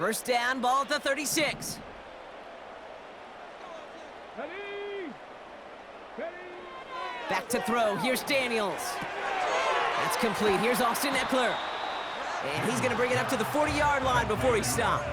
First down, ball at the 36. Back to throw. Here's Daniels. That's complete. Here's Austin Eckler. And he's going to bring it up to the 40-yard line before he stopped.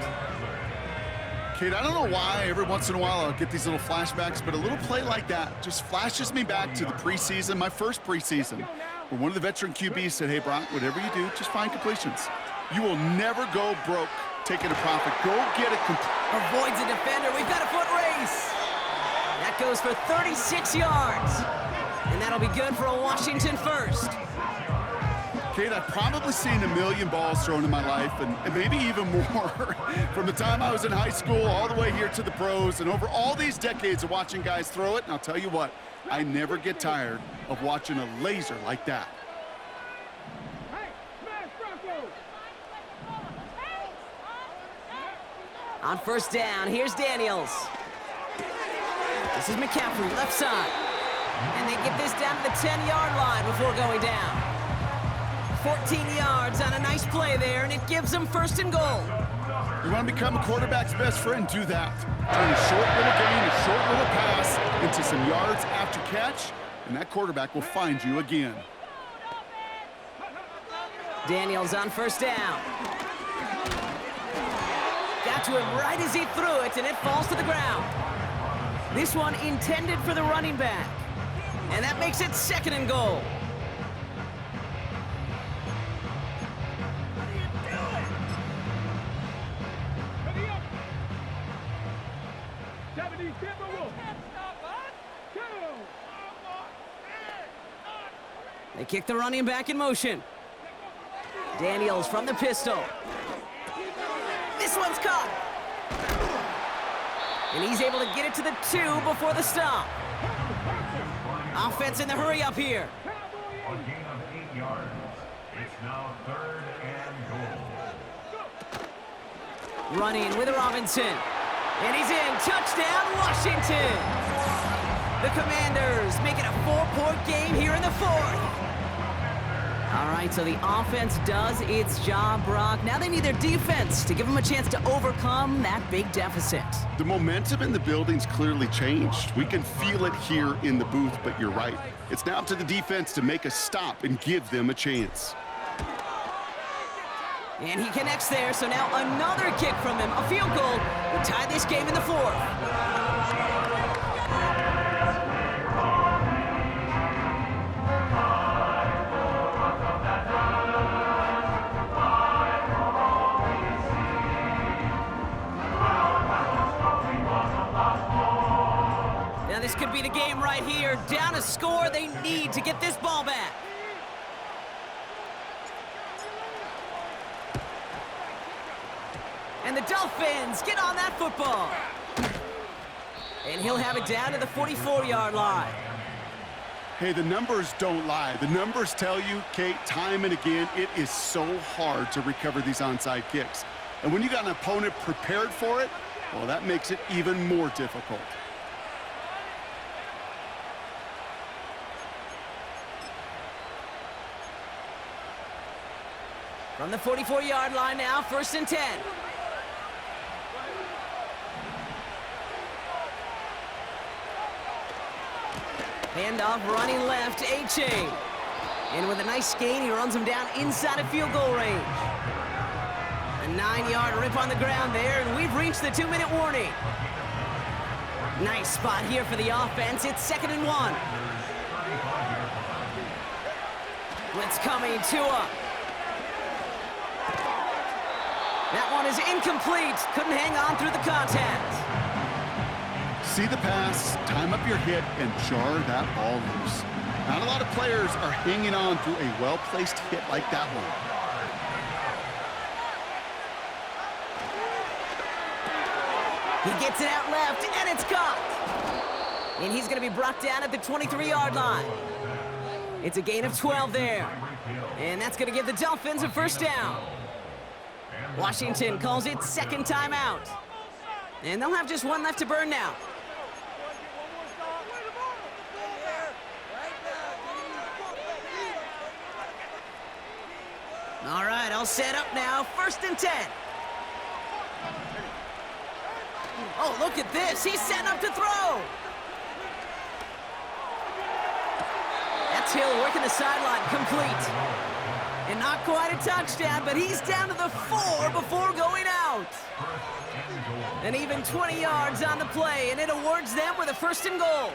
Kate, I don't know why every once in a while I'll get these little flashbacks, but a little play like that just flashes me back to the preseason, my first preseason, where one of the veteran QBs said, hey, Brock, whatever you do, just find completions. You will never go broke taking a profit. Go get it complete. Avoids a defender. We've got a foot race. That goes for 36 yards. And that'll be good for a Washington first. Kate, I've probably seen a million balls thrown in my life, and maybe even more, from the time I was in high school all the way here to the pros, and over all these decades of watching guys throw it. And I'll tell you what, I never get tired of watching a laser like that. On first down, here's Daniels. This is McCaffrey, left side. And they get this down to the 10-yard line before going down. 14 yards on a nice play there, and it gives them first and goal. You want to become a quarterback's best friend, do that. Turn a short little gain, a short little pass into some yards after catch, and that quarterback will find you again. Daniels on first down. Got to him right as he threw it, and it falls to the ground. This one intended for the running back. And that makes it second and goal. They kick the running back in motion. Daniels from the pistol. This one's caught. And he's able to get it to the 2 before the stop. Offense in the hurry up here. A gain of 8 yards. It's now third and goal. Running with Robinson. And he's in. Touchdown, Washington. The Commanders make it a 4-point game here in the 4th. All right, so the offense does its job, Brock. Now they need their defense to give them a chance to overcome that big deficit. The momentum in the building's clearly changed. We can feel it here in the booth, but you're right. It's now up to the defense to make a stop and give them a chance. And he connects there, so now another kick from him. A field goal would tie this game in the 4th. Now this could be the game right here. Down a score, they need to get this ball back. And the Dolphins get on that football. And he'll have it down to the 44-yard line. Hey, the numbers don't lie. The numbers tell you, Kate, time and again, it is so hard to recover these onside kicks. And when you got an opponent prepared for it, well, that makes it even more difficult. From the 44-yard line now, first and 10. Handoff running left, A-Chain. And with a nice gain, he runs him down inside of field goal range. A 9-yard rip on the ground there, and we've reached the 2-minute warning. Nice spot here for the offense. It's second and 1. Blitz coming, Tua. That one is incomplete. Couldn't hang on through the contact. See the pass, time up your hit, and jar that ball loose. Not a lot of players are hanging on through a well-placed hit like that one. He gets it out left, and it's caught. And he's going to be brought down at the 23-yard line. It's a gain of 12 there. And that's going to give the Dolphins a first down. Washington calls it second timeout. And they'll have just one left to burn now. All right, all set up now. First and 10. Oh, look at this. He's setting up to throw. That's Hill working the sideline, complete. And not quite a touchdown, but he's down to the 4 before going out. And even 20 yards on the play, and it awards them with a 1st and goal.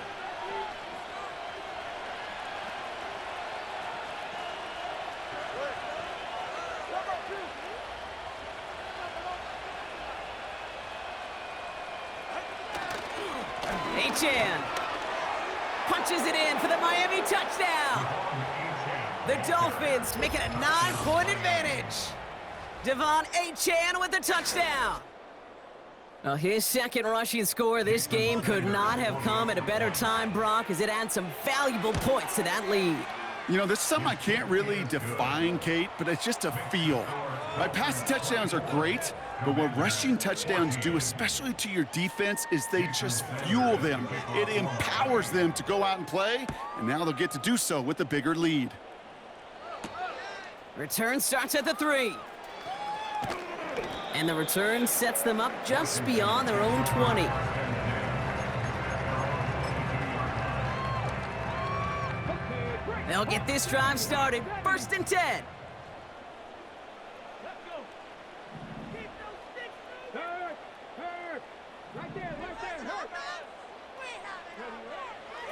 Achan punches it in for the Miami touchdown. The Dolphins make it a 9-point advantage. Devon Achan with the touchdown. Well, his 2nd rushing score of this game could not have come at a better time, Brock, as it adds some valuable points to that lead. You know, this is something I can't really define, Kate, but it's just a feel. My passing touchdowns are great, but what rushing touchdowns do, especially to your defense, is they just fuel them. It empowers them to go out and play, and now they'll get to do so with a bigger lead. Return starts at the 3. And the return sets them up just beyond their own 20. They'll get this drive started. 1st and 10.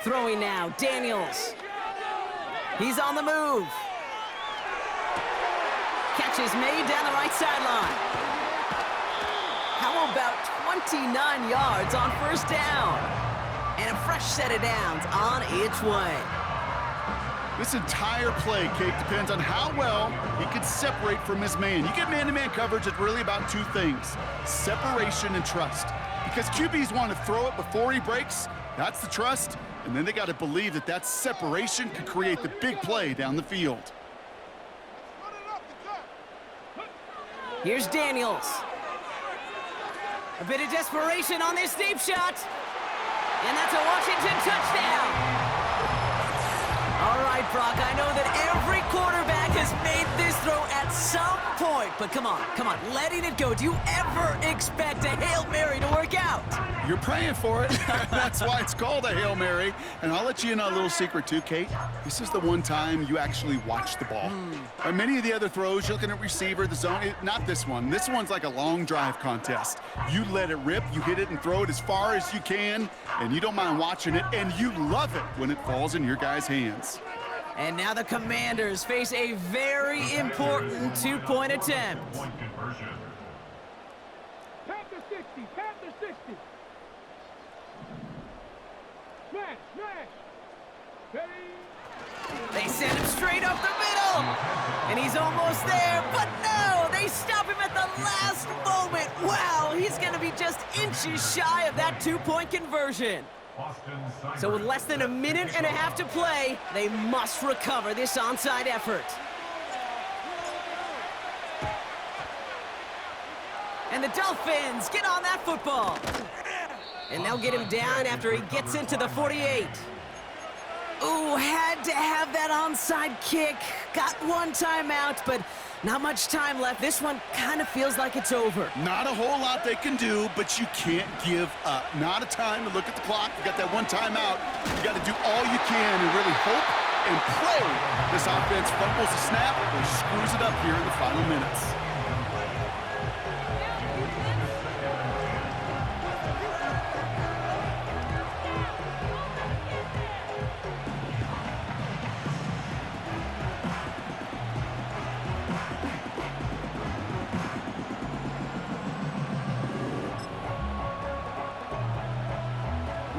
Throwing now, Daniels. He's on the move. Catch is made down the right sideline. How about 29 yards on 1st down? And a fresh set of downs on its way. This entire play, Kate, depends on how well he can separate from his man. You get man-to-man coverage, it's really about 2 things: separation and trust. Because QBs want to throw it before he breaks, that's the trust, and then they got to believe that that separation could create the big play down the field. Here's Daniels. A bit of desperation on this deep shot. And that's a Washington touchdown. All right, Brock, I know that every quarterback has made this throw at some point, but come on, letting it go. Do you ever expect a Hail Mary to work out? You're praying for it. That's why it's called a Hail Mary. And I'll let you in on a little secret too, Kate. This is the one time you actually watch the ball. On many of the other throws, you're looking at receiver, the zone. Not this one. This one's like a long drive contest. You let it rip, you hit it and throw it as far as you can, and you don't mind watching it, and you love it when it falls in your guys' hands. And now the Commanders face a very important 2-point attempt. Panther 60, Panther 60. Smash, smash. Ready? They send him straight up the middle. And he's almost there, but no, they stop him at the last moment. Wow, he's going to be just inches shy of that 2-point conversion. So with less than a minute and a half to play, they must recover this onside effort. And the Dolphins get on that football. And they'll get him down after he gets into the 48. Ooh, had to have that onside kick. Got 1 timeout, but not much time left. This one kind of feels like it's over. Not a whole lot they can do, but you can't give up. Not a time to look at the clock. You got that 1 timeout. You got to do all you can and really hope and pray this offense fumbles the snap or screws it up here in the final minutes.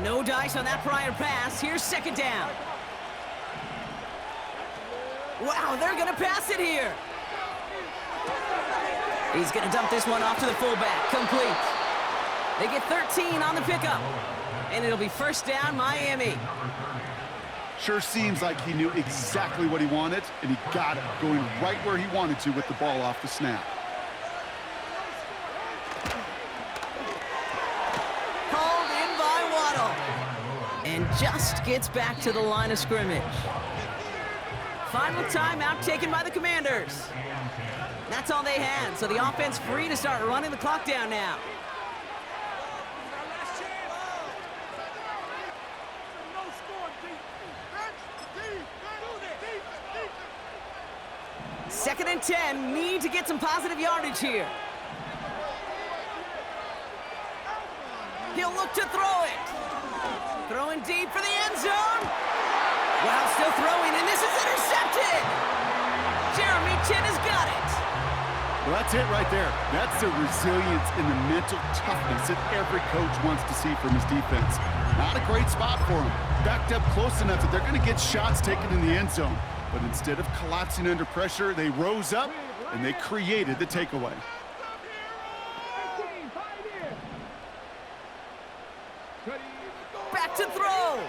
No dice on that prior pass. Here's 2nd down. Wow, they're going to pass it here. He's going to dump this one off to the fullback. Complete. They get 13 on the pickup. And it'll be 1st down, Miami. Sure seems like he knew exactly what he wanted, and he got it, going right where he wanted to with the ball off the snap. And just gets back to the line of scrimmage. Final timeout taken by the Commanders. That's all they had, so the offense free to start running the clock down now. 2nd and 10. Need to get some positive yardage here. He'll look to throw it. Throwing deep for the end zone. Wow, still throwing, and this is intercepted. Jeremy Chin has got it. Well, that's it right there. That's the resilience and the mental toughness that every coach wants to see from his defense. Not a great spot for him. Backed up close enough that they're going to get shots taken in the end zone. But instead of collapsing under pressure, they rose up and they created the takeaway. Back to throw.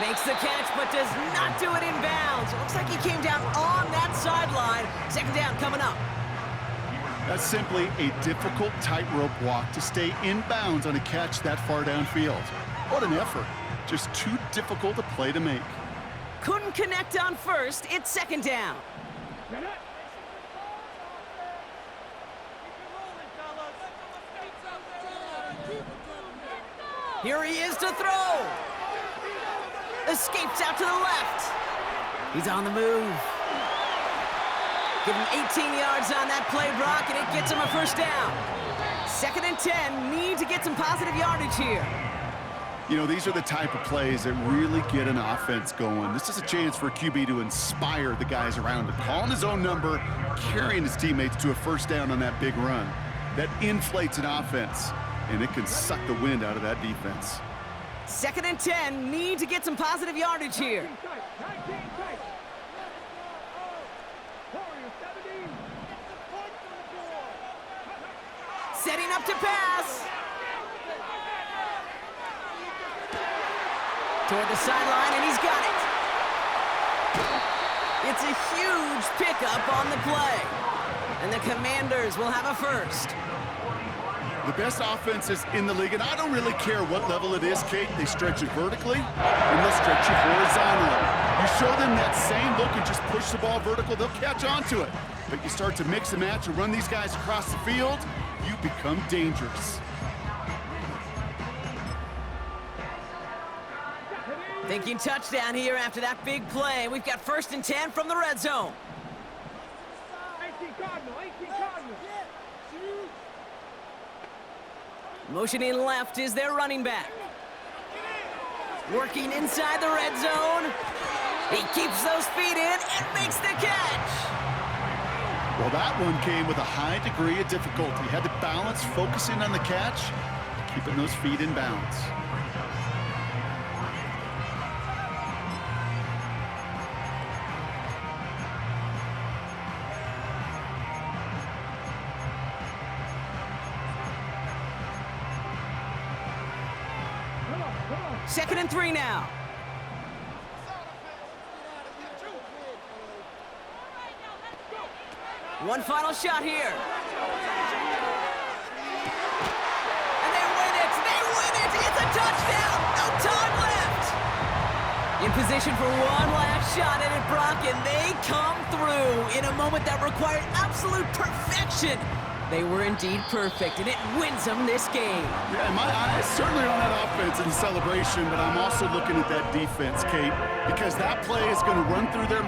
Makes the catch, but does not do it in bounds. It looks like he came down on that sideline. 2nd down coming up. That's simply a difficult tightrope walk to stay in bounds on a catch that far downfield. What an effort. Just too difficult a play to make. Couldn't connect on first. It's 2nd down. Here he is to throw. Escapes out to the left. He's on the move. Give him 18 yards on that play, Brock, and it gets him a 1st down. 2nd and 10. Need to get some positive yardage here. You know, these are the type of plays that really get an offense going. This is a chance for a QB to inspire the guys around him. Calling his own number, carrying his teammates to a 1st down on that big run. That inflates an offense, and it can suck the wind out of that defense. 2nd and 10. Need to get some positive yardage here. Setting up to pass. Toward the sideline, and he's got it. It's a huge pickup on the play. And the Commanders will have a 1st. The best offenses in the league, and I don't really care what level it is, Kate. They stretch it vertically, and they'll stretch it horizontally. You show them that same look and just push the ball vertical, they'll catch on to it. But you start to mix and match and run these guys across the field, you become dangerous. Thinking touchdown here after that big play. We've got 1st and 10 from the red zone. 18 Cardinal. Motioning left is their running back. Working inside the red zone. He keeps those feet in and makes the catch. Well, that one came with a high degree of difficulty. Had to balance focusing on the catch, keeping those feet in bounds. Second and 3 now. One final shot here. And they win it! They win it! It's a touchdown! No time left! In position for one last shot at it, Brock, and they come through in a moment that required absolute perfection. They were indeed perfect, and it wins them this game. Yeah, my eyes certainly on that offense and the celebration, but I'm also looking at that defense, Kate, because that play is going to run through their